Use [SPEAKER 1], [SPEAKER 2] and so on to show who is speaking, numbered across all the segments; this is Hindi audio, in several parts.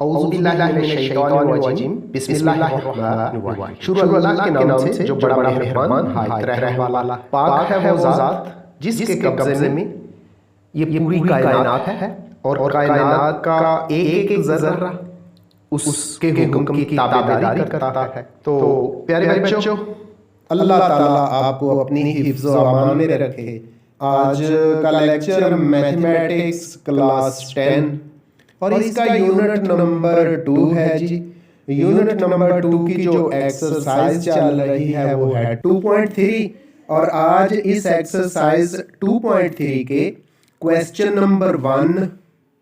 [SPEAKER 1] औज़ुबिल्लाहिमिनश्शैतानिर्रजीम बिस्मिल्लाहिर्रहमानिर्रहीम। शुरू अल्लाह के नाम से जो बड़ा मेहरबान हायत रहने वाला। पाक है वो ज़ात जिसके कब्ज़े में ये पूरी कायनात है और कायनात का एक एक ज़र्रा उसके हुक्म की ताबेदारी करता है। तो प्यारे बच्चों,
[SPEAKER 2] अल्लाह ताला आपको अपनी हिफ्ज़ व अमान में रखे। आज का लेक्चर मैथमेटिक्स क्लास 10 और इसका यूनिट नंबर 2 है जी। यूनिट नंबर 2 की जो एक्सरसाइज चल रही है वो है 2.3 और आज इस एक्सरसाइज 2.3 के क्वेश्चन नंबर 1,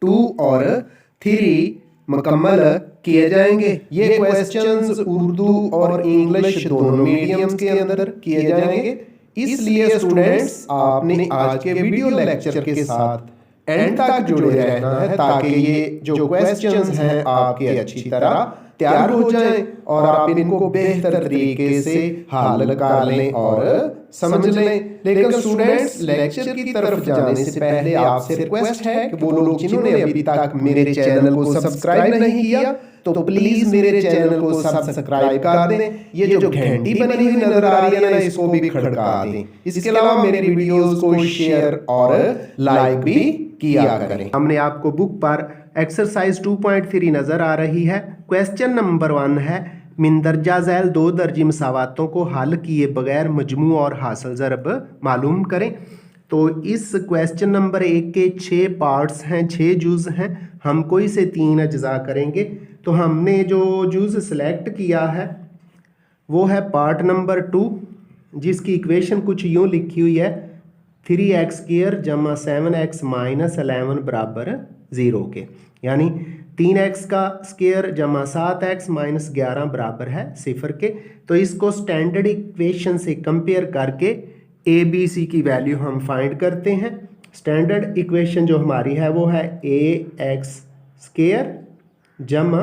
[SPEAKER 2] 2 और 3 मुकम्मल किए जाएंगे। ये क्वेश्चंस उर्दू और इंग्लिश दोनों मीडियम्स के अंदर किए जाएंगे, इसलिए स्टूडेंट्स आपने आज के वीडियो लेक्चर के साथ एंड तक जुड़े रहना है ताकि ये जो क्वेश्चंस हैं आपके अच्छी तरह तैयार हो जाएं और आप इनको बेहतर तरीके से हल कर लें और समझ लें। लेकिन स्टूडेंट्स, लेक्चर की तरफ जाने से पहले आपसे रिक्वेस्ट है कि वो लोग जिन्होंने अभी तक मेरे चैनल को सब्सक्राइब नहीं किया तो प्लीज मेरे चैनल को सब्सक्राइब कर दें। ये जो घंटी बनी हुई नजर आ रही है ना, इसको भी खड़का दें। इसके अलावा मेरे वीडियोस को शेयर और लाइक भी किया करें।
[SPEAKER 1] हमने आपको बुक पर एक्सरसाइज 2.3 नजर आ रही है। क्वेश्चन नंबर 1 है, मिंदरजा झैल दो दर्जी मसावातों को हल किए बगैर मजमू और हासिल ज़रब मालूम करें। तो इस क्वेश्चन नंबर 1 के 6 पार्ट्स हैं, 6 जुज़ हैं। हम कोई से 3 अज्जा करेंगे। तो हमने जो जुज़ सेलेक्ट किया है वो है पार्ट नंबर 2, जिसकी इक्वेशन कुछ यूँ लिखी हुई है 3x² जमा 7x माइनस 11 बराबर 0 के, यानी 3x का स्क्वायर जमा 7x माइनस 11 बराबर है 0 के। तो इसको स्टैंडर्ड इक्वेशन से कंपेयर करके ए बी सी की वैल्यू हम फाइंड करते हैं। स्टैंडर्ड इक्वेशन जो हमारी है वो है ax² जमा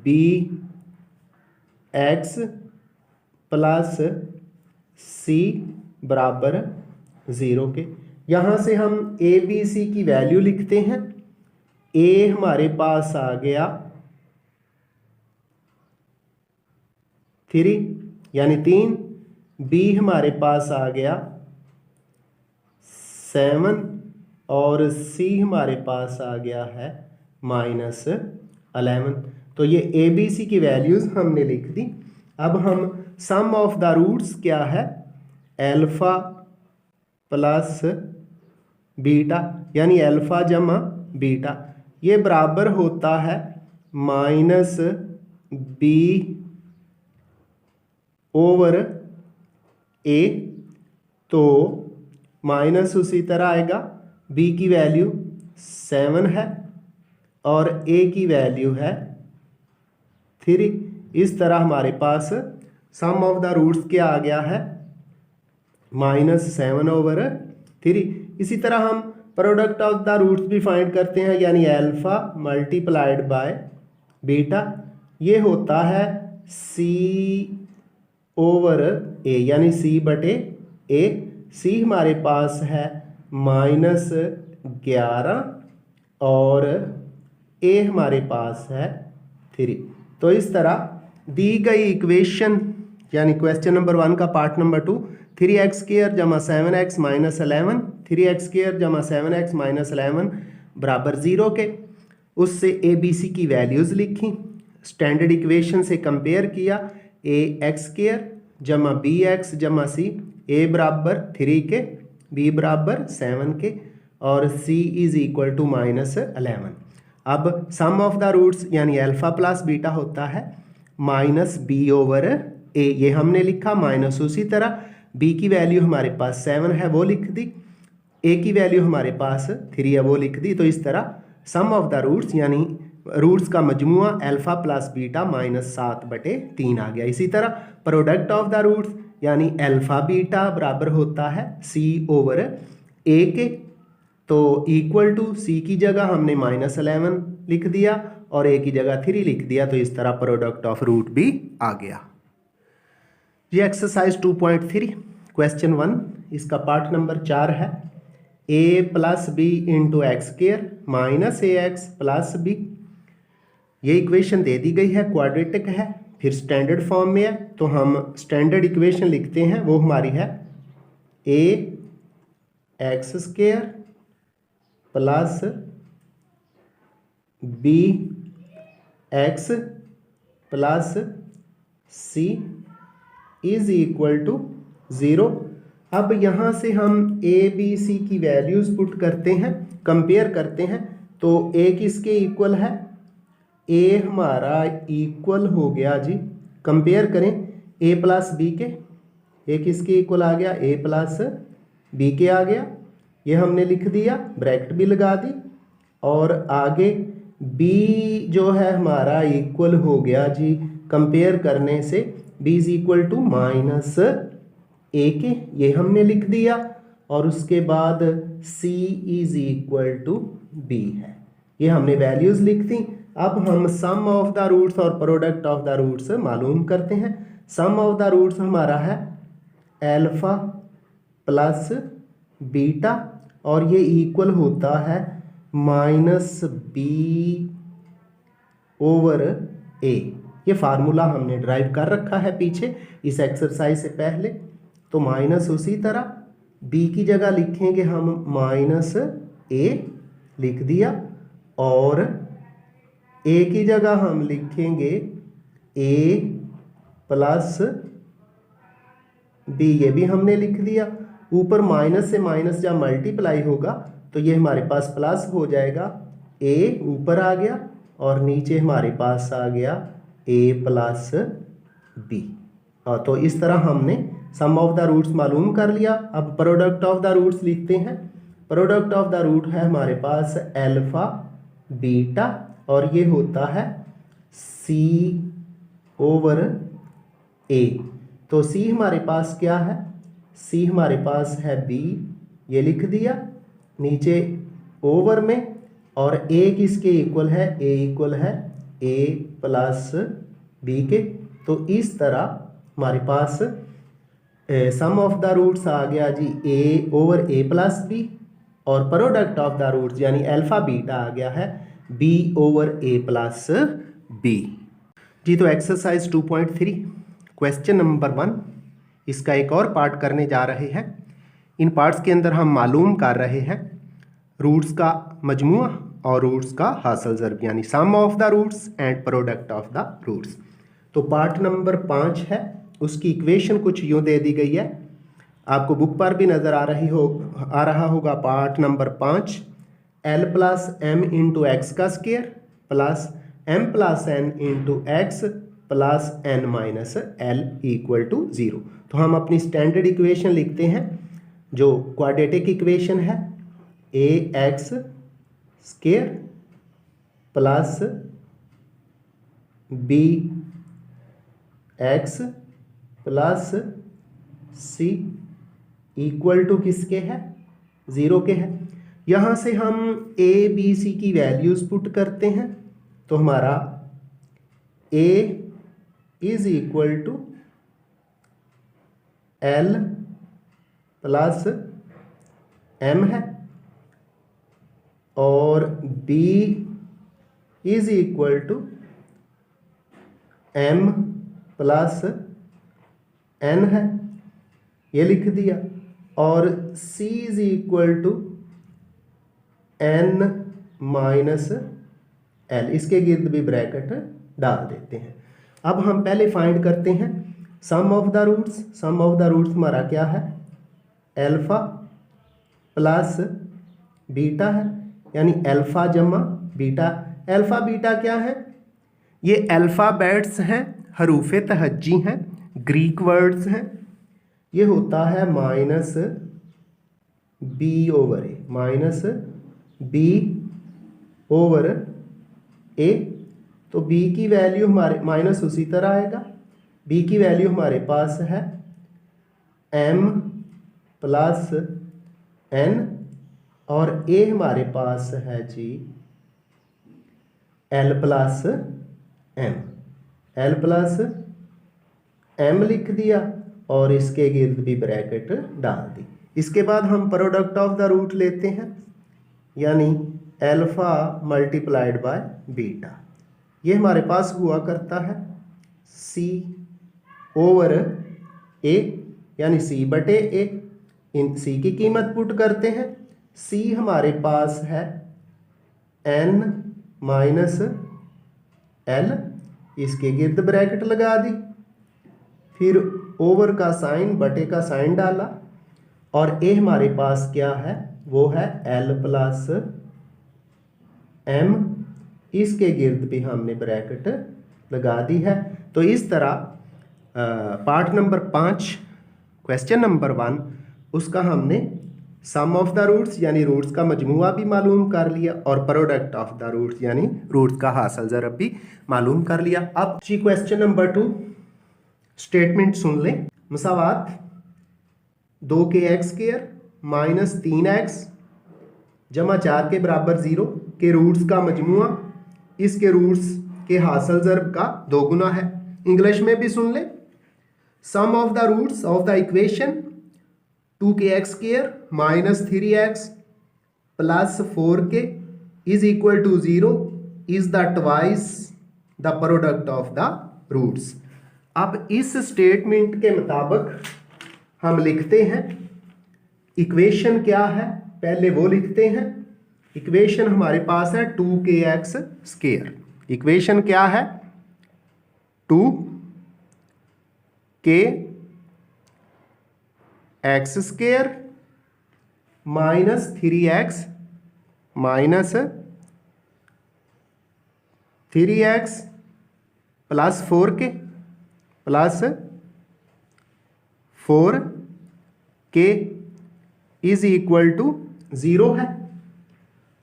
[SPEAKER 1] bx प्लस c बराबर 0 के। यहाँ से हम ए बी सी की वैल्यू लिखते हैं। ए हमारे पास आ गया 3 यानी 3, बी हमारे पास आ गया 7 और सी हमारे पास आ गया है माइनस 11। तो ये ए बी सी की वैल्यूज़ हमने लिख दी। अब हम सम ऑफ द रूट्स क्या है, अल्फ़ा प्लस बीटा यानी अल्फ़ा जमा बीटा, ये बराबर होता है माइनस बी ओवर ए। तो माइनस उसी तरह आएगा, बी की वैल्यू 7 है और ए की वैल्यू है 3। इस तरह हमारे पास सम ऑफ द रूट्स क्या आ गया है, -7 ओवर 3। इसी तरह हम प्रोडक्ट ऑफ द रूट्स भी फाइंड करते हैं, यानी अल्फ़ा मल्टीप्लाइड बाय बीटा, ये होता है सी ओवर ए यानी सी बटे ए। सी हमारे पास है -11 और ए हमारे पास है 3। तो इस तरह दी गई इक्वेशन यानी क्वेश्चन नंबर 1 का पार्ट नंबर 2, 3x² जमा 7x माइनस 11, 3x² जमा 7x माइनस 11 बराबर 0 के, उससे ए बी सी की वैल्यूज़ लिखी, स्टैंडर्ड इक्वेशन से कंपेयर किया, ax² जमा bx जमा c, a बराबर 3 के, b बराबर 7 के और c इज़ इक्वल टू -11। अब सम ऑफ द रूट्स यानी अल्फ़ा प्लस बीटा होता है माइनस बी ओवर ए, ये हमने लिखा, माइनस उसी तरह b की वैल्यू हमारे पास 7 है वो लिख दी, a की वैल्यू हमारे पास 3 है वो लिख दी। तो इस तरह सम ऑफ द रूट्स यानी रूट्स का मजमुआ अल्फ़ा प्लस बीटा -7/3 आ गया। इसी तरह प्रोडक्ट ऑफ द रूट्स यानी अल्फ़ा बीटा बराबर होता है c ओवर a के, तो इक्वल टू c की जगह हमने -11 लिख दिया और a की जगह 3 लिख दिया। तो इस तरह प्रोडक्ट ऑफ रूट भी आ गया। ये एक्सरसाइज 2.3 क्वेश्चन 1, इसका पार्ट नंबर 4 है, a plus b into x square minus ax plus b ये इक्वेशन दे दी गई है, क्वाड्रेटिक है, फिर स्टैंडर्ड फॉर्म में है, तो हम स्टैंडर्ड इक्वेशन लिखते हैं, वो हमारी है A X square plus B x plus C is equal to 0। अब यहाँ से हम ए बी सी की वैल्यूज़ पुट करते हैं, कंपेयर करते हैं, तो ए किसके इक्वल है, ए हमारा इक्वल हो गया जी, कंपेयर करें ए प्लस बी के, ए किसके इक्वल आ गया, ए प्लस बी के आ गया, ये हमने लिख दिया, ब्रैकेट भी लगा दी, और आगे बी जो है हमारा इक्वल हो गया जी, कंपेयर करने से b is equal to minus A के, ये हमने लिख दिया, और उसके बाद c is equal to b है, ये हमने वैल्यूज़ लिख दी। अब हम सम ऑफ द रूट्स और प्रोडक्ट ऑफ द रूट्स मालूम करते हैं। सम ऑफ द रूट्स हमारा है एल्फा प्लस बीटा, और ये इक्वल होता है माइनस बी ओवर ए। ये फार्मूला हमने ड्राइव कर रखा है पीछे इस एक्सरसाइज से पहले, तो माइनस उसी तरह बी की जगह लिखेंगे हम माइनस ए लिख दिया, और ए की जगह हम लिखेंगे ए प्लस बी, ये भी हमने लिख दिया। ऊपर माइनस से माइनस जब मल्टीप्लाई होगा तो ये हमारे पास प्लस हो जाएगा, ए ऊपर आ गया और नीचे हमारे पास आ गया ए प्लस बी। तो इस तरह हमने सम ऑफ द रूट्स मालूम कर लिया। अब प्रोडक्ट ऑफ द रूट्स लिखते हैं। प्रोडक्ट ऑफ द रूट है हमारे पास एल्फा बीटा, और ये होता है सी ओवर ए। तो सी हमारे पास क्या है, सी हमारे पास है बी, ये लिख दिया नीचे ओवर में, और ए किसके इक्वल है, ए इक्वल है ए प्लस बी के। तो इस तरह हमारे पास सम ऑफ द रूट्स आ गया जी ए ओवर ए प्लस बी, और प्रोडक्ट ऑफ द रूट्स यानी अल्फा बीटा आ गया है बी ओवर ए प्लस बी जी। तो एक्सरसाइज 2.3 क्वेश्चन नंबर 1, इसका एक और पार्ट करने जा रहे हैं। इन पार्ट्स के अंदर हम मालूम कर रहे हैं रूट्स का मजमुआ और रूट्स का हासिल ज़र्ब, यानी sum of the roots and product of the roots. तो पार्ट नंबर 5 है, उसकी इक्वेशन कुछ यूँ दे दी गई है, आपको बुक पर भी नज़र आ रहा होगा। Part number 5, L plus M into X का square plus M plus N into x plus N minus L equal to 0। तो हम अपनी स्टैंडर्ड इक्वेशन लिखते हैं जो क्वाड्रेटिक इक्वेशन है, A X square plus B x plus C equal to किसके है, 0 के है। यहाँ से हम ए बी सी की वैल्यूज़ पुट करते हैं, तो हमारा A is equal to L plus M है, और B is equal to M plus N है, ये लिख दिया, और C is equal to N minus L, इसके गिर्द भी ब्रैकेट डाल देते हैं। अब हम पहले फाइंड करते हैं sum of the roots. Sum of the roots हमारा क्या है, एल्फा प्लस बीटा है, यानी अल्फ़ा जमा बीटा। अल्फ़ा बीटा क्या है, ये अल्फ़ाबेट्स हैं, हरूफ तहज्जी हैं, ग्रीक वर्ड्स हैं। ये होता है माइनस बी ओवर ए, माइनस बी ओवर ए। तो बी की वैल्यू हमारे माइनस उसी तरह आएगा, बी की वैल्यू हमारे पास है एम प्लस एन, और ए हमारे पास है g l plus m, l plus m लिख दिया, और इसके गिर्द भी ब्रैकेट डाल दी। इसके बाद हम प्रोडक्ट ऑफ द रूट लेते हैं, यानी एल्फ़ा मल्टीप्लाइड बाय बीटा। ये हमारे पास हुआ करता है सी ओवर ए यानी सी बटे ए। इन सी की कीमत पुट करते हैं। सी हमारे पास है एन माइनस एल, इसके गिर्द ब्रैकेट लगा दी, फिर ओवर का साइन बटे का साइन डाला, और ए हमारे पास क्या है, वो है एल प्लस एम, इसके गिर्द भी हमने ब्रैकेट लगा दी है। तो इस तरह पार्ट नंबर 5 क्वेश्चन नंबर 1 उसका हमने सम ऑफ द रूट्स यानी रूट्स का मजमुआ भी मालूम कर लिया और प्रोडक्ट ऑफ द रूट्स यानी रूट्स का हासिल ज़रब भी मालूम कर लिया। अब जी क्वेश्चन नंबर 2 स्टेटमेंट सुन लें। मसावात 2kx² माइनस 3x जमा 4 के बराबर 0 के रूट्स का मजमुआ इसके रूट्स के हासिल ज़रब का 2 गुना है। इंग्लिश में भी सुन लें। Sum of the roots of the equation 2kx² minus 3x plus 4k is equal to 0 is the twice the product of the roots. अब इस स्टेटमेंट के मुताबिक हम लिखते हैं इक्वेशन क्या है, पहले वो लिखते हैं। इक्वेशन हमारे पास है 2kx²। इक्वेशन क्या है, 2kx² minus 3x minus 3x plus 4k plus 4k is equal to 0 है।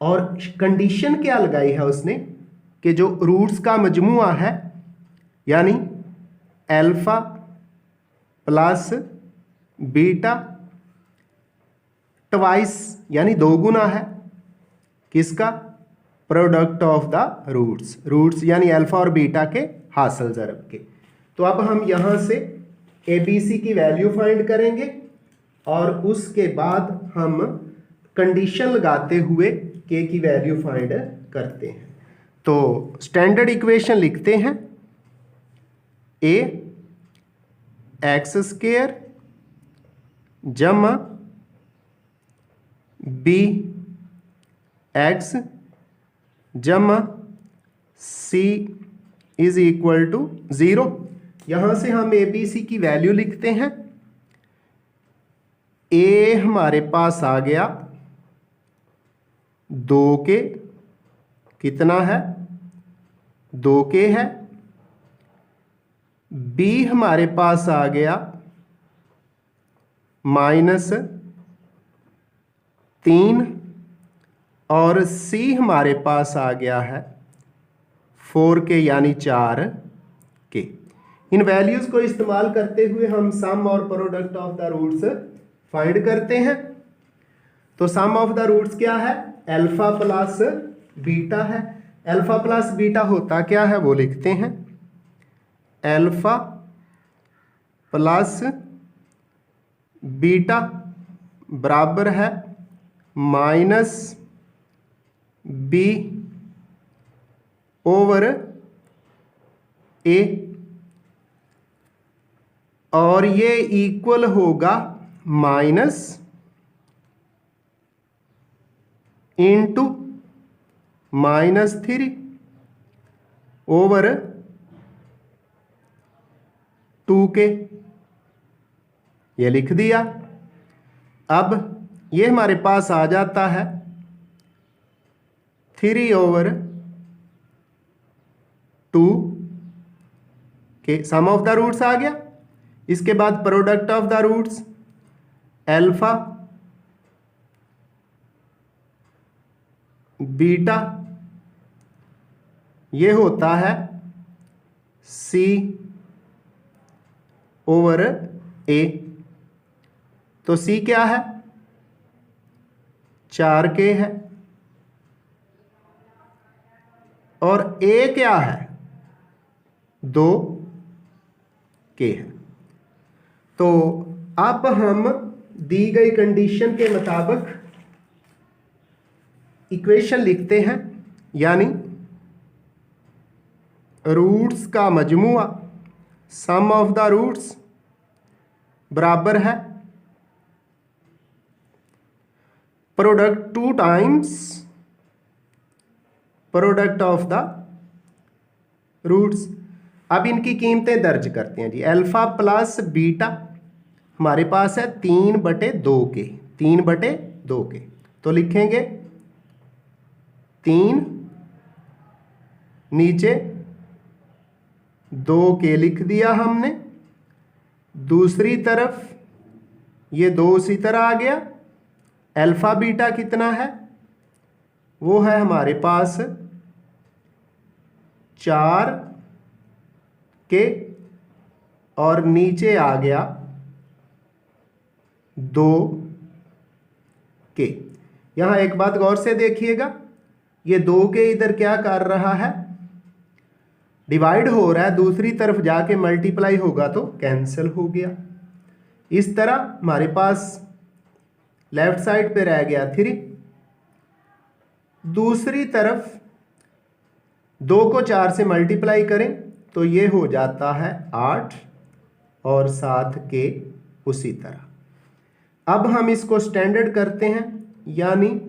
[SPEAKER 1] और कंडीशन क्या लगाई है उसने कि जो रूट्स का मजमुआ है यानी अल्फा प्लस बीटा ट्वाइस यानी 2 गुना है किसका, product of the roots. Roots यानी अल्फा और बीटा के हासिल ज़रब के। तो अब हम यहाँ से ABC की वैल्यू फाइंड करेंगे और उसके बाद हम कंडीशन लगाते हुए K की वैल्यू फाइंड करते हैं। तो स्टैंडर्ड इक्वेशन लिखते हैं ax² जमा bx जमा c इज इक्वल टू 0। यहाँ से हम ABC की वैल्यू लिखते हैं। A हमारे पास आ गया 2k, कितना है 2k है। B हमारे पास आ गया माइनस 3 और C हमारे पास आ गया है 4k यानी 4k। इन वैल्यूज़ को इस्तेमाल करते हुए हम सम और product of the roots find करते हैं। तो सम ऑफ द रूट्स क्या है, अल्फा प्लस बीटा है। अल्फा प्लस बीटा होता क्या है वो लिखते हैं। अल्फा प्लस बीटा बराबर है माइनस बी ओवर ए, और ये इक्वल होगा माइनस इंटू -3 ओवर 2k, ये लिख दिया। अब ये हमारे पास आ जाता है 3 ओवर 2 के सम ऑफ द रूट्स आ गया। इसके बाद product of the roots alpha beta ये होता है c ओवर a। तो c क्या है 4k है और a क्या है 2k है। तो अब हम दी गई कंडीशन के मुताबिक इक्वेशन लिखते हैं, यानी रूट्स का मजमुआ, सम ऑफ द रूट्स बराबर है product 2 times product of the roots. अब इनकी कीमतें दर्ज करते हैं जी। अल्फा प्लस बीटा हमारे पास है 3/2 के, 3/2 के, तो लिखेंगे 3 नीचे 2 के लिख दिया हमने। दूसरी तरफ ये 2 उसी तरह आ गया। अल्फा बीटा कितना है, वो है हमारे पास 4 के, और नीचे आ गया 2 के। यहां एक बात गौर से देखिएगा, ये 2 के इधर क्या कर रहा है, डिवाइड हो रहा है, दूसरी तरफ जाके मल्टीप्लाई होगा तो कैंसिल हो गया। इस तरह हमारे पास लेफ्ट साइड पे रह गया 3, दूसरी तरफ 2 को 4 से मल्टीप्लाई करें तो ये हो जाता है 8 और 7 के उसी तरह। अब हम इसको स्टैंडर्ड करते हैं, यानी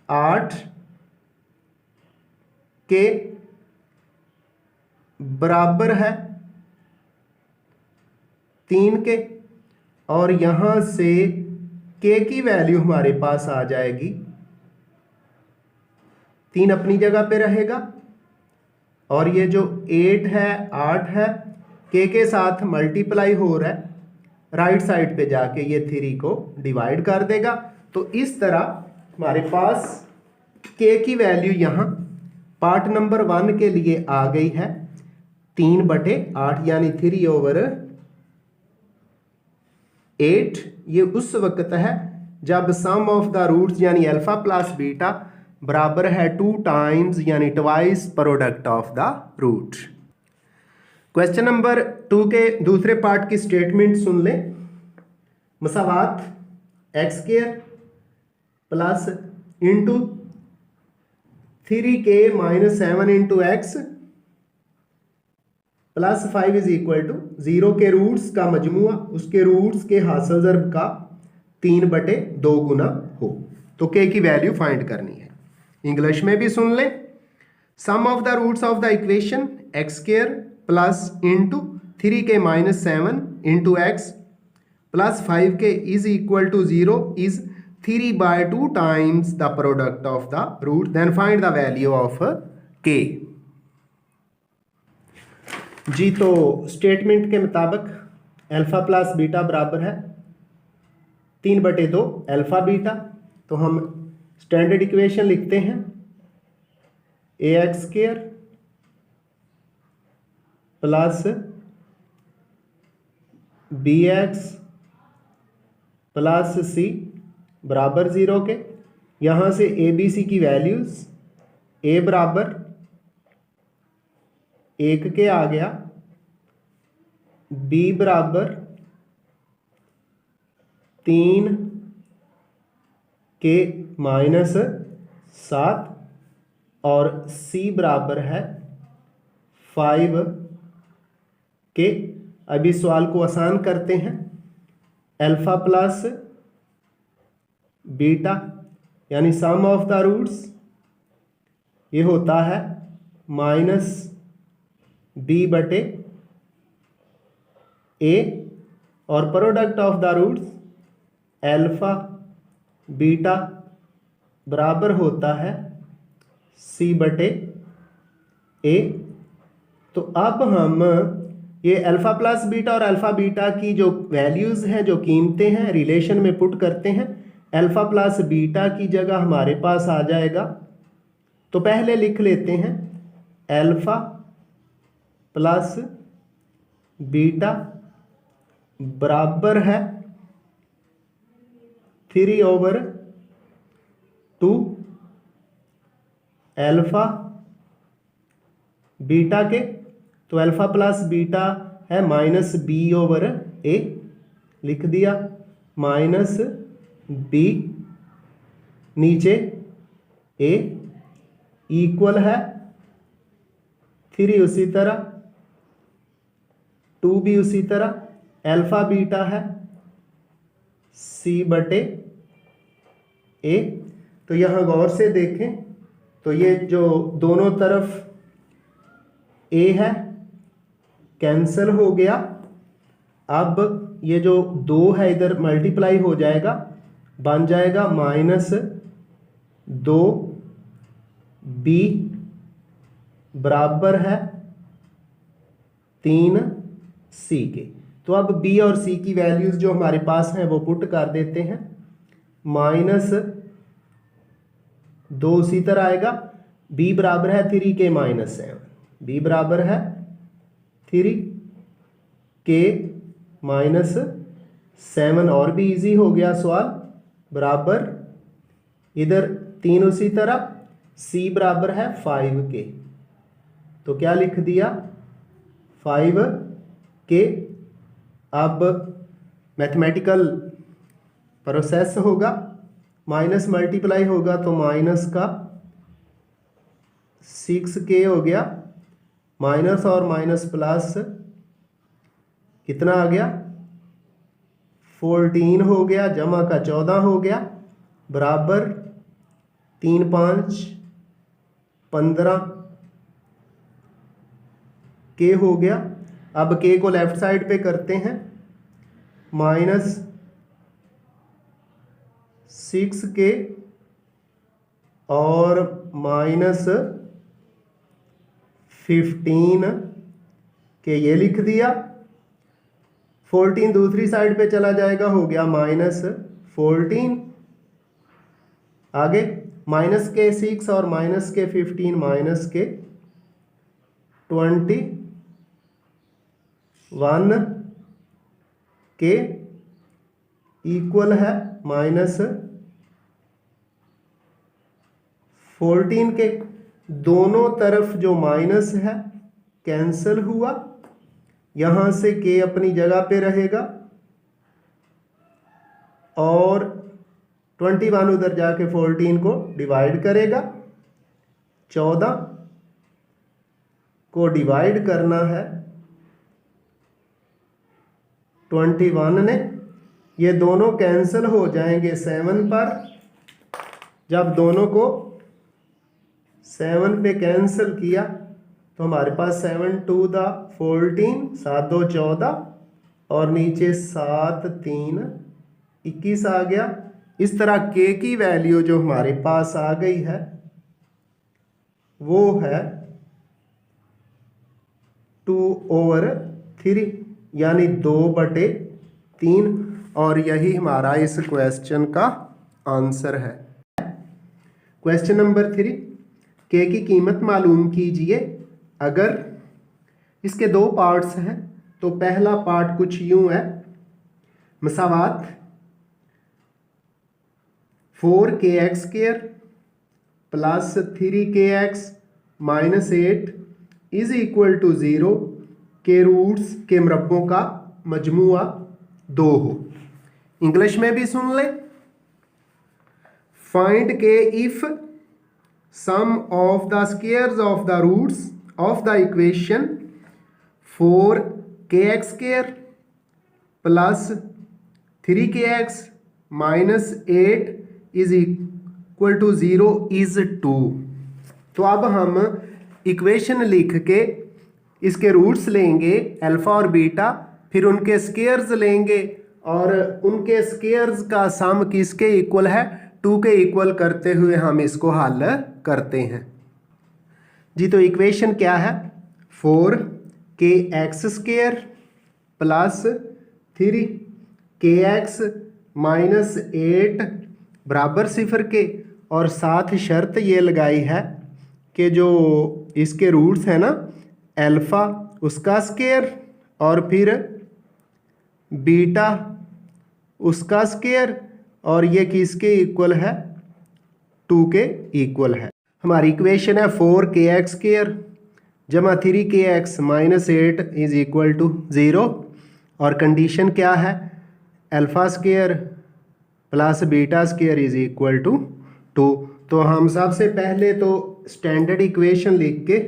[SPEAKER 1] 8 के बराबर है 3 के, और यहां से के की वैल्यू हमारे पास आ जाएगी, 3 अपनी जगह पे रहेगा, और ये जो 8 है 8 है, के साथ मल्टीप्लाई हो रहा है, राइट साइड पे जाके ये 3 को डिवाइड कर देगा। तो इस तरह हमारे पास के की वैल्यू यहाँ पार्ट नंबर 1 के लिए आ गई है 3/8, यानी 3/8। ये उस वक्त है जब सम ऑफ द रूट्स यानी अल्फा प्लस बीटा बराबर है 2 टाइम्स यानी twice product of the root. Question number 2 के दूसरे पार्ट की स्टेटमेंट सुन लें। मसावात x² plus into 3k - 7 into x plus 5 is equal to 0 के रूट्स का मजमुआ, उसके रूट्स के हासिल ज़र्ब का 3/2 गुना हो। तो के की वैल्यू फाइंड करनी है। इंग्लिश में भी सुन लें। Sum of the roots of the equation x² plus into 3k - 7 into x plus 5k is equal to 0 is 3/2 times the product of the root, then find the value of k। जी, तो स्टेटमेंट के मुताबिक अल्फा प्लस बीटा बराबर है 3/2 अल्फा बीटा। तो हम स्टैंडर्ड इक्वेशन लिखते हैं ax² plus bx plus c बराबर 0 के। यहाँ से ए बी सी की वैल्यूज a बराबर 1 के आ गया, b बराबर 3 के -7 और c बराबर है 5 के। अब इस सवाल को आसान करते हैं। अल्फा प्लस बीटा यानी सम ऑफ द रूट्स ये होता है -b/a और product of the roots alpha beta बराबर होता है c/a। तो अब हम ये अल्फा प्लस बीटा और अल्फा बीटा की जो वैल्यूज़ हैं, जो कीमतें हैं, रिलेशन में पुट करते हैं। अल्फा प्लस बीटा की जगह हमारे पास आ जाएगा, तो पहले लिख लेते हैं अल्फा प्लस बीटा बराबर है 3/2 अल्फा बीटा के। तो अल्फा प्लस बीटा है -b/a, लिख दिया, -b नीचे a इक्वल है 3 उसी तरह, 2 भी उसी तरह, अल्फा बीटा है C/A। तो यहाँ गौर से देखें तो ये जो दोनों तरफ A है कैंसिल हो गया। अब ये जो 2 है इधर मल्टीप्लाई हो जाएगा, बन जाएगा -2B बराबर है 3C के। तो अब B और C की वैल्यूज जो हमारे पास हैं वो पुट कर देते हैं। -2 उसी तरह आएगा, B बराबर है 3K -7, B बराबर है 3K -7। और भी इजी हो गया सवाल, बराबर इधर 3 उसी तरह, C बराबर है 5K। तो क्या लिख दिया 5K। अब मैथमेटिकल प्रोसेस होगा, माइनस मल्टीप्लाई होगा तो माइनस का 6K हो गया, माइनस और माइनस प्लस कितना आ गया 14 हो गया, जमा का 14 हो गया, बराबर 3 5 15 K हो गया। अब K को लेफ्ट साइड पे करते हैं, -6K और -15K ये लिख दिया। 14 दूसरी साइड पे चला जाएगा, हो गया -14। आगे -K6 और -K15 -K21K इक्वल है -14K। दोनों तरफ जो माइनस है कैंसिल हुआ, यहाँ से K अपनी जगह पे रहेगा और 21 उधर जाके 14 को डिवाइड करेगा। 14 को डिवाइड करना है 21 ने, ये दोनों कैंसिल हो जाएंगे 7 पर। जब दोनों को 7 पे कैंसिल किया तो हमारे पास 7 2 14, 7 2 14 और नीचे 7 3 21 आ गया। इस तरह K की वैल्यू जो हमारे पास आ गई है वो है 2/3 यानी 2/3, और यही हमारा इस क्वेश्चन का आंसर है। क्वेश्चन नंबर 3, K की कीमत मालूम कीजिए। अगर इसके 2 पार्ट्स हैं तो पहला पार्ट कुछ यूं है, मसावात 4kx² plus 3kx -8 is equal to 0 के रूट्स के मरब्बों का मजमुआ 2 हो। इंग्लिश में भी सुन ले, find k if sum of the squares of the roots of the equation 4kx² plus 3kx -8 is equal to 0 is 2। तो अब हम इक्वेशन लिख के इसके रूट्स लेंगे अल्फा और बीटा, फिर उनके स्क्वायर्स लेंगे और उनके स्क्वायर्स का सम किसके इक्वल है 2 के इक्वल करते हुए हम इसको हल करते हैं जी। तो इक्वेशन क्या है 4kx² प्लस 3kx -8 बराबर 0 के, और साथ शर्त ये लगाई है कि जो इसके रूट्स हैं ना अल्फा उसका स्क्वायर और फिर बीटा उसका स्क्वायर, और ये किसके इक्वल है 2 के इक्वल है। हमारी इक्वेशन है 4kx² जमा 3kx -8 इज इक्वल टू 0, और कंडीशन क्या है alpha square plus beta square is equal to 2। तो हम सबसे पहले तो स्टैंडर्ड इक्वेशन लिख के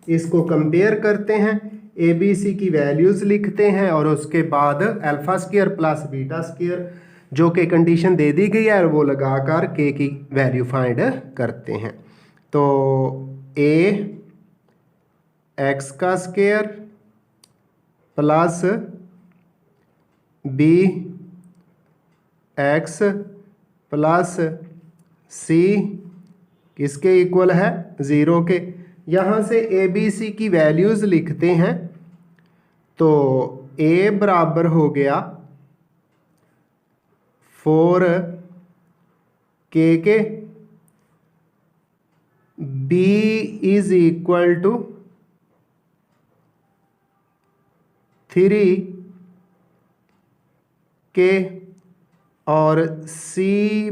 [SPEAKER 1] इसको कंपेयर करते हैं, ए बी सी की वैल्यूज़ लिखते हैं और उसके बाद alpha square plus beta square जो कि कंडीशन दे दी गई है वो लगाकर के की वैल्यू फाइंड करते हैं। तो ए एक्स का square plus B x plus c किसके इक्वल है 0 के। यहाँ से ए बी सी की वैल्यूज़ लिखते हैं तो ए बराबर हो गया 4 के, बी इज इक्वल टू 3 के और C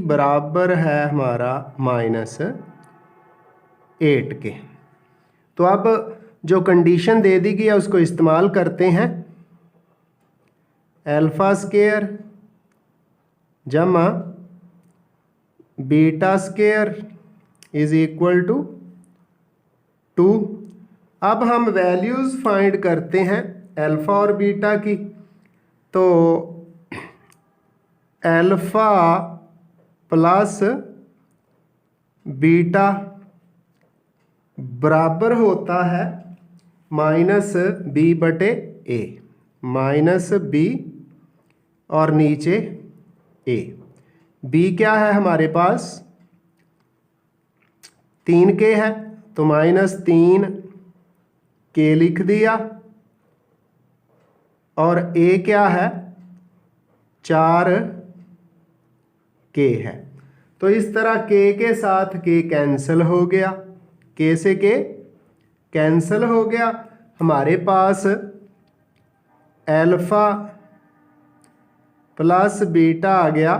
[SPEAKER 1] बराबर है हमारा -8 के। तो अब जो कंडीशन दे दी गई है उसको इस्तेमाल करते हैं, अल्फ़ा स्क्वायर जमा beta square is equal to 2। अब हम वैल्यूज़ फाइंड करते हैं अल्फ़ा और बीटा की। तो अल्फ़ा प्लस बीटा बराबर होता है -b/a, -b और नीचे a। b क्या है हमारे पास 3 के है तो -3 के लिख दिया और a क्या है 4 के है। तो इस तरह के साथ के कैंसिल हो गया, के से के कैंसिल हो गया। हमारे पास अल्फ़ा प्लस बीटा आ गया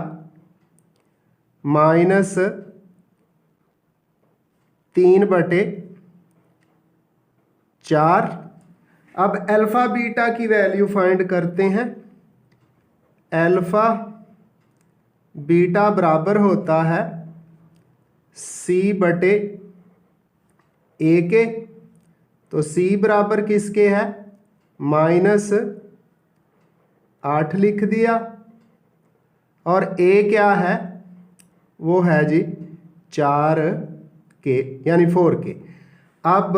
[SPEAKER 1] -3/4। अब अल्फ़ा बीटा की वैल्यू फाइंड करते हैं। अल्फ़ा बीटा बराबर होता है c/a के। तो c बराबर किसके है -8 लिख दिया और a क्या है वो है जी 4 के यानी 4 के। अब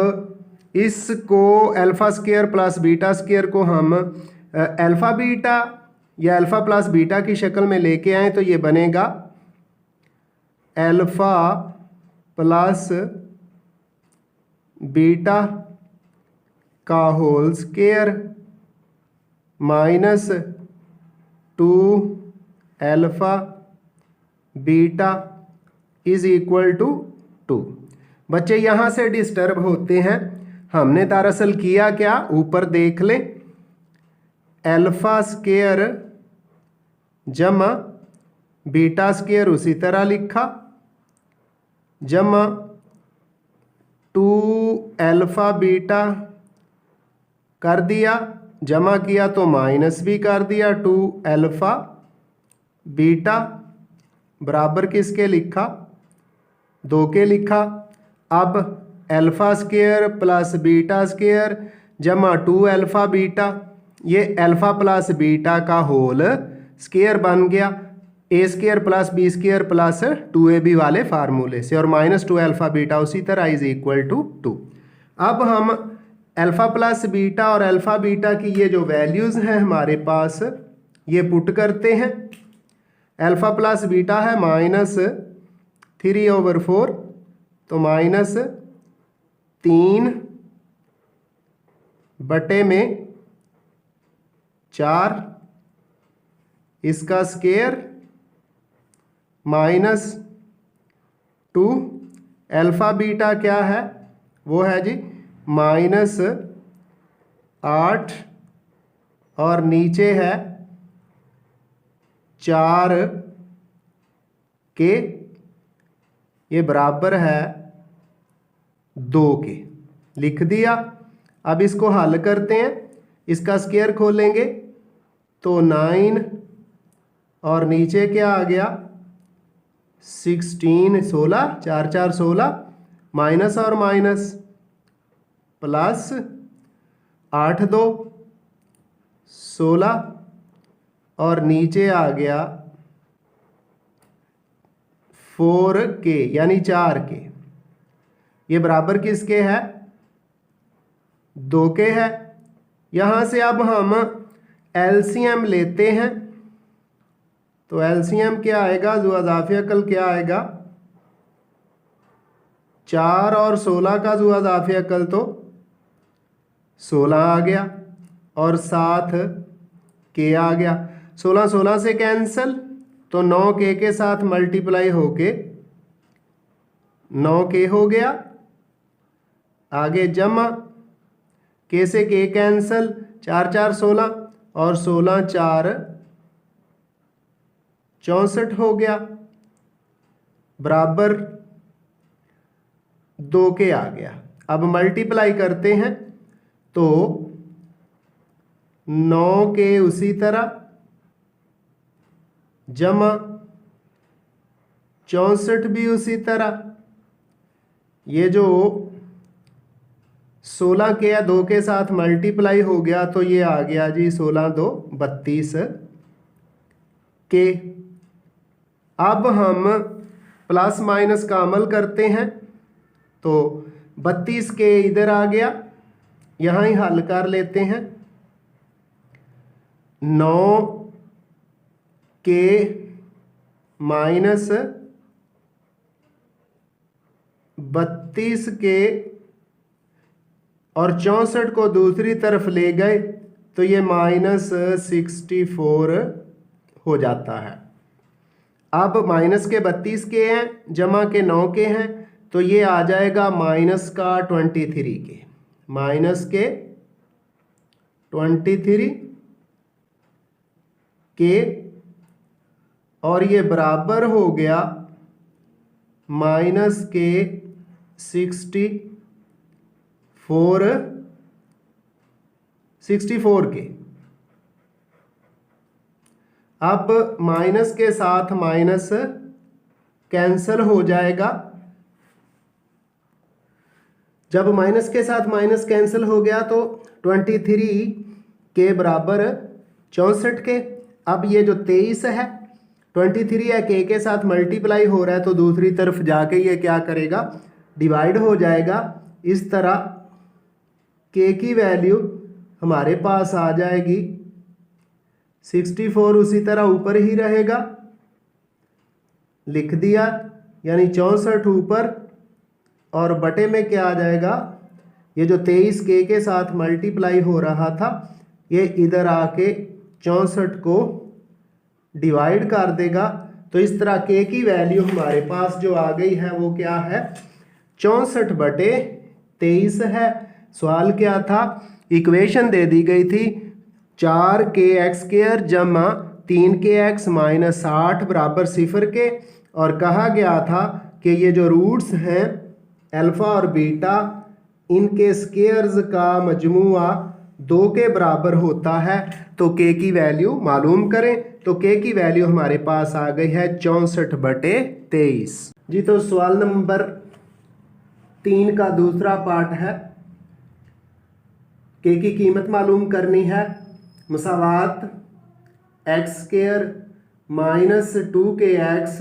[SPEAKER 1] इसको alpha square plus beta square को हम अल्फ़ा बीटा या अल्फ़ा प्लस बीटा की शक्ल में लेके आए तो ये बनेगा अल्फ़ा प्लस बीटा का whole square -2 alpha beta is equal to 2। बच्चे यहाँ से डिस्टर्ब होते हैं। हमने दरअसल किया क्या, ऊपर देख लें, अल्फ़ा स्क्वायर जमा बीटा स्क्वायर उसी तरह लिखा जमा 2 अल्फ़ा बीटा कर दिया, जमा किया तो माइनस भी कर दिया 2 अल्फ़ा बीटा बराबर किसके लिखा 2 के लिखा। अब alpha square plus beta square जमा 2 अल्फ़ा बीटा, ये अल्फ़ा प्लस बीटा का होल स्क्वायर बन गया a square plus b square plus 2ab वाले फार्मूले से और -2 अल्फ़ा बीटा उसी तरह इज इक्वल टू 2। अब हम अल्फ़ा प्लस बीटा और अल्फ़ा बीटा की ये जो वैल्यूज़ हैं हमारे पास ये पुट करते हैं। अल्फ़ा प्लस बीटा है -3/4 तो -3/4 इसका स्क्वायर -2 अल्फ़ा बीटा क्या है वो है जी -8 और नीचे है 4 के, ये बराबर है 2 के लिख दिया। अब इसको हल करते हैं, इसका स्क्वायर खोलेंगे तो 9 और नीचे क्या आ गया 16 16 4 4 16 माइनस और माइनस प्लस 8 2 16 और नीचे आ गया 4k यानी 4k। ये बराबर किसके है? 2 के है। यहाँ से अब हम एलसीएम लेते हैं तो एलसीएम क्या आएगा? जो अज़ाफ़ी अकल क्या आएगा? 4 और 16 का जो अज़ाफ़ी अकल तो 16 आ गया और 7 के आ गया। 16 16 से कैंसिल तो 9 के साथ मल्टीप्लाई होके 9 के हो गया। आगे जमा के से के कैंसिल 4 4 16 और 16 4 64 हो गया बराबर 2 के आ गया। अब मल्टीप्लाई करते हैं तो 9 के उसी तरह जमा 64 भी उसी तरह। ये जो 16 के या 2 के साथ मल्टीप्लाई हो गया तो ये आ गया जी 16 2 32 के। अब हम प्लस माइनस का अमल करते हैं तो 32 के इधर आ गया, यहाँ ही हल कर लेते हैं। 9 के माइनस 32 के और 64 को दूसरी तरफ ले गए तो ये -64 हो जाता है। अब माइनस के 32 के हैं जमा के 9 के हैं तो ये आ जाएगा माइनस का 23 के, माइनस के 23 के और ये बराबर हो गया माइनस के 64 के। अब माइनस के साथ माइनस कैंसल हो जाएगा। जब माइनस के साथ माइनस कैंसिल हो गया तो 23 के बराबर 64 के। अब ये जो 23 है 23 है के साथ मल्टीप्लाई हो रहा है तो दूसरी तरफ जाके ये क्या करेगा? डिवाइड हो जाएगा। इस तरह के की वैल्यू हमारे पास आ जाएगी 64, उसी तरह ऊपर ही रहेगा, लिख दिया, यानी 64 ऊपर और बटे में क्या आ जाएगा? ये जो 23 के साथ मल्टीप्लाई हो रहा था ये इधर आके 64 को डिवाइड कर देगा। तो इस तरह के की वैल्यू हमारे पास जो आ गई है वो क्या है? 64 बटे 23 है। सवाल क्या था? इक्वेशन दे दी गई थी 4kx² जमा 3kx माइनस 8 बराबर 0 के, और कहा गया था कि ये जो रूट्स हैं अल्फ़ा और बीटा इनके स्केयर्स का मजमुआ 2 के बराबर होता है। तो के की वैल्यू मालूम करें। तो के की वैल्यू हमारे पास आ गई है 64 बटे 23 जी। तो सवाल नंबर 3 का दूसरा पार्ट है, के की कीमत मालूम करनी है। मसावात x² minus 2kx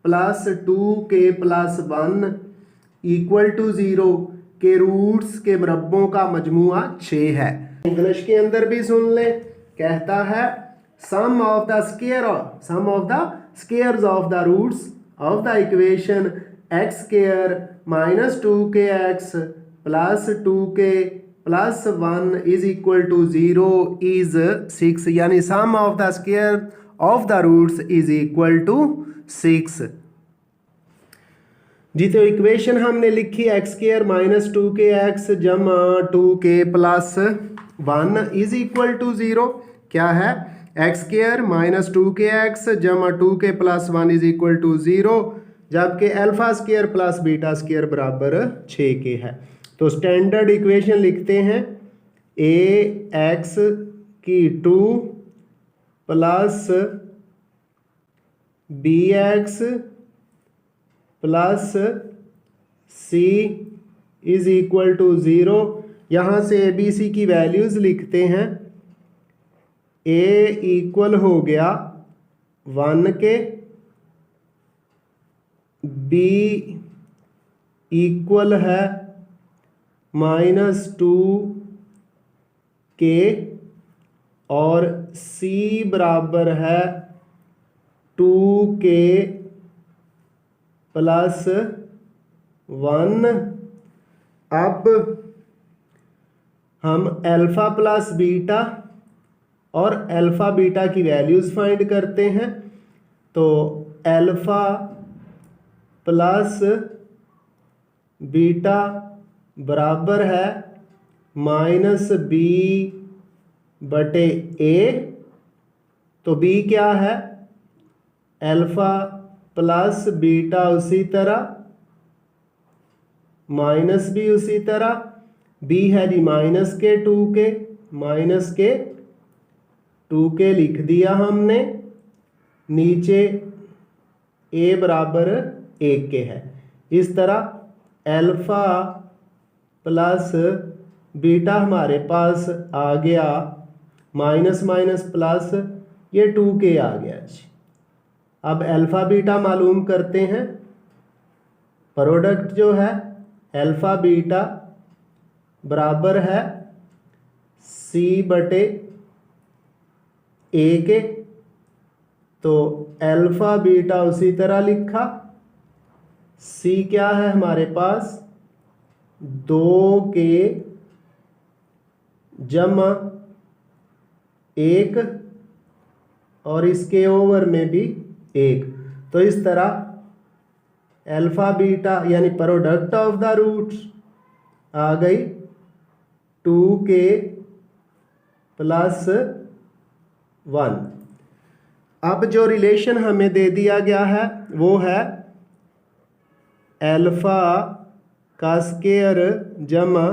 [SPEAKER 1] plus 2k plus 1 equal to 0 के रूट्स के मरब्बों का मजमुआ 6 है। इंग्लिश के अंदर भी सुन ले, कहता है sum of the squares of the roots of the equation x² minus 2kx plus 2k plus 1 is equal to 0 is 6, यानी sum of the square of the roots is equal to 6 जी। तो इक्वेशन हमने लिखी x² माइनस 2kx जमा 2k plus 1 is equal to 0। क्या है? x² माइनस 2kx जमा 2k plus 1 is equal to 0, जबकि α² प्लस β² बराबर 6k है। तो स्टैंडर्ड इक्वेशन लिखते हैं ax की 2 plus bx plus c is equal to 0। यहाँ से ए बी सी की वैल्यूज़ लिखते हैं। ए इक्वल हो गया 1 के, बी इक्वल है -2 के, और सी बराबर है 2 के प्लस 1। अब हम अल्फ़ा प्लस बीटा और अल्फ़ा बीटा की वैल्यूज़ फाइंड करते हैं। तो अल्फ़ा प्लस बीटा बराबर है -b/a। तो b क्या है? अल्फ़ा प्लस बीटा उसी तरह, माइनस भी उसी तरह, b है जी -2 के, -2 लिख दिया हमने। नीचे a बराबर 1 के है। इस तरह अल्फ़ा प्लस बीटा हमारे पास आ गया माइनस माइनस प्लस, ये 2k आ गया जी। अब अल्फ़ा बीटा मालूम करते हैं। प्रोडक्ट जो है अल्फ़ा बीटा बराबर है c/a के। तो अल्फ़ा बीटा उसी तरह लिखा। c क्या है हमारे पास? 2k जमा 1, और इसके ओवर में भी 1। तो इस तरह अल्फ़ा बीटा यानी प्रोडक्ट ऑफ द रूट्स आ गई 2k प्लस 1। अब जो रिलेशन हमें दे दिया गया है वो है अल्फ़ा का स्केयर जमा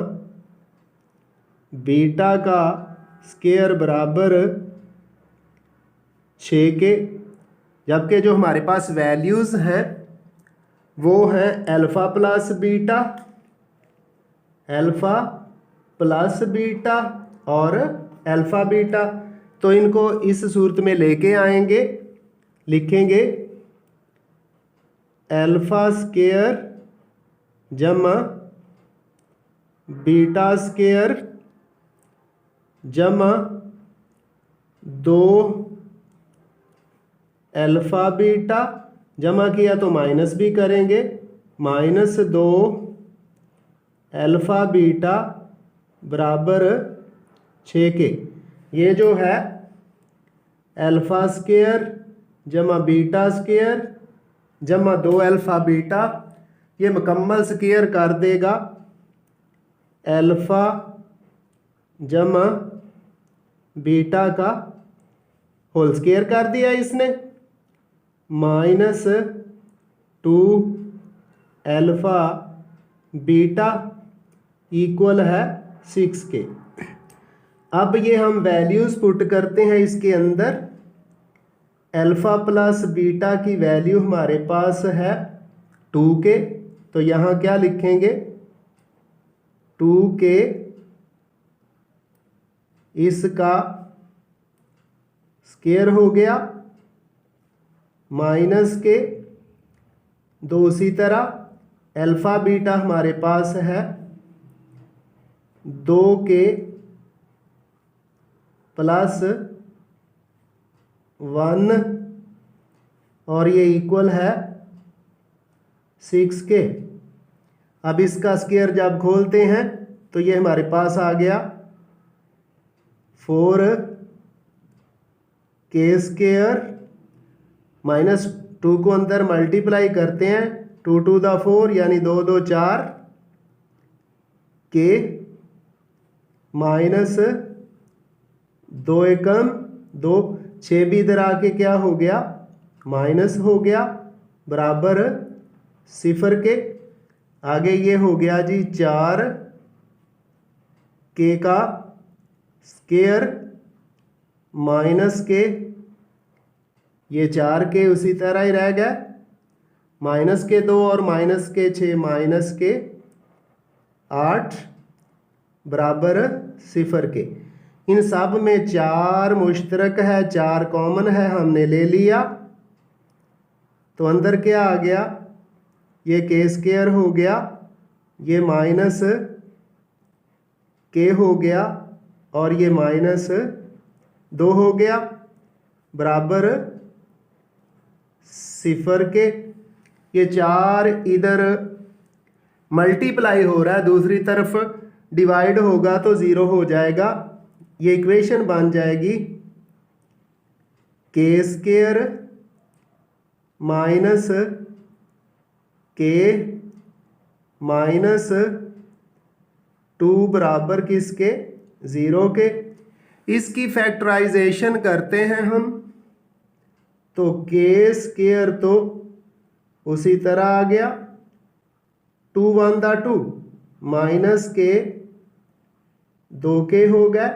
[SPEAKER 1] बीटा का स्केयर बराबर 6 के। जबकि जो हमारे पास वैल्यूज़ हैं वो हैं alpha plus beta, alpha plus beta और अल्फ़ा बीटा। तो इनको इस सूरत में लेके आएंगे, लिखेंगे अल्फ़ा स्केयर जमा बीटा स्केयर जमा 2 अल्फ़ा बीटा, जमा किया तो माइनस भी करेंगे, -2 अल्फ़ा बीटा बराबर 6 के। ये जो है अल्फ़ा स्केयर जमा बीटा स्केयर जमा 2 अल्फ़ा बीटा, ये मुकम्मल स्केयर कर देगा अल्फ़ा जमा बीटा का होल स्केयर कर दिया इसने। -2 अल्फ़ा बीटा इक्वल है 6 के। अब ये हम वैल्यूज़ पुट करते हैं इसके अंदर। अल्फ़ा प्लस बीटा की वैल्यू हमारे पास है 2 के। तो यहाँ क्या लिखेंगे? 2k इसका स्केयर हो गया, माइनस के 2 उसी तरह। अल्फ़ा बीटा हमारे पास है 2k प्लस 1, और ये इक्वल है 6 के। अब इसका स्केयर जब खोलते हैं तो ये हमारे पास आ गया 4k स्केयर, -2 को अंदर मल्टीप्लाई करते हैं, 2 टू द 4 यानी 2 2 4 के, माइनस 2 एकम 2, 6 भी इधर आके क्या हो गया? माइनस हो गया, बराबर 0 के। आगे ये हो गया जी 4k का स्केयर माइनस के, ये 4k उसी तरह ही रह गया, -2 और -6 -के 8 बराबर 0 के। इन सब में 4 मुश्तरक है, 4 कॉमन है, हमने ले लिया। तो अंदर क्या आ गया, ये के स्क्वायर हो गया, ये माइनस के हो गया और ये माइनस 2 हो गया बराबर 0 के। ये 4 इधर मल्टीप्लाई हो रहा है, दूसरी तरफ डिवाइड होगा तो 0 हो जाएगा। ये इक्वेशन बन जाएगी के स्क्वायर माइनस के माइनस 2 बराबर किसके, 0 के। इसकी फैक्टराइजेशन करते हैं हम, तो के स्क्वायर तो उसी तरह आ गया, 2 1 2 माइनस के 2 के हो गए,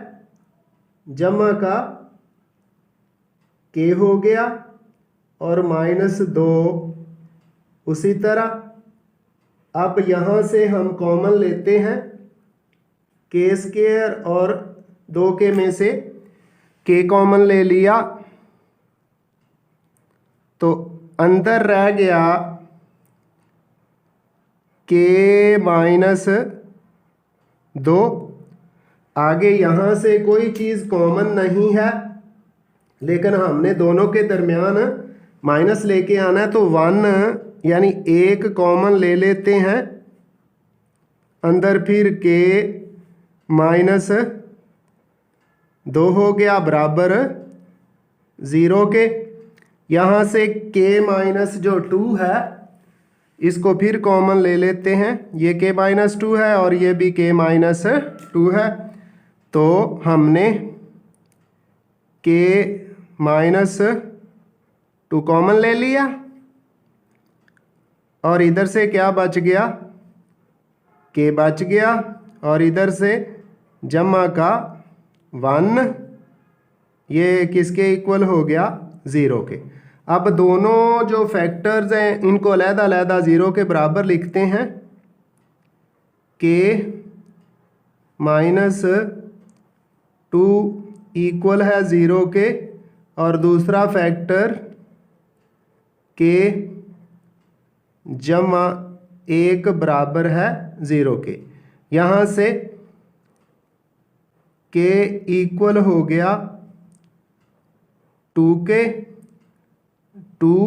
[SPEAKER 1] जमा का के हो गया और माइनस 2 उसी तरह। अब यहाँ से हम कॉमन लेते हैं, के स्क्वायर और 2 के में से के कॉमन ले लिया, तो अंदर रह गया के माइनस 2। आगे यहाँ से कोई चीज़ कॉमन नहीं है, लेकिन हमने दोनों के दरमियान माइनस लेके आना है, तो 1 यानी 1 कॉमन ले लेते हैं। अंदर फिर के माइनस 2 हो गया बराबर 0 के। यहाँ से के माइनस जो 2 है इसको फिर कॉमन ले लेते हैं, ये के माइनस 2 है और ये भी के माइनस 2 है, तो हमने के माइनस 2 कॉमन ले लिया और इधर से क्या बच गया, के बच गया और इधर से जमा का 1, ये किसके इक्वल हो गया, 0 के। अब दोनों जो फैक्टर्स हैं इनको अलग-अलग 0 के बराबर लिखते हैं। के माइनस 2 इक्वल है 0 के और दूसरा फैक्टर के जमा 1 बराबर है 0 के। यहाँ से के इक्वल हो गया 2 के 2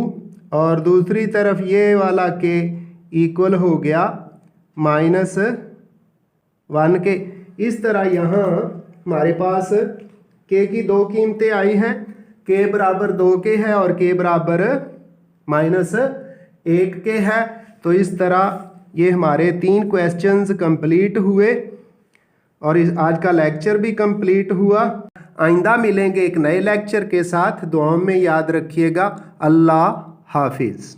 [SPEAKER 1] और दूसरी तरफ ये वाला के इक्वल हो गया माइनस 1 के। इस तरह यहाँ हमारे पास के की 2 कीमतें आई हैं, के बराबर 2 के है और के बराबर माइनस 1 के है। तो इस तरह ये हमारे 3 क्वेश्चंस कंप्लीट हुए और इस आज का लेक्चर भी कंप्लीट हुआ। आइंदा मिलेंगे एक नए लेक्चर के साथ। दुआओं में याद रखिएगा। अल्लाह हाफिज़।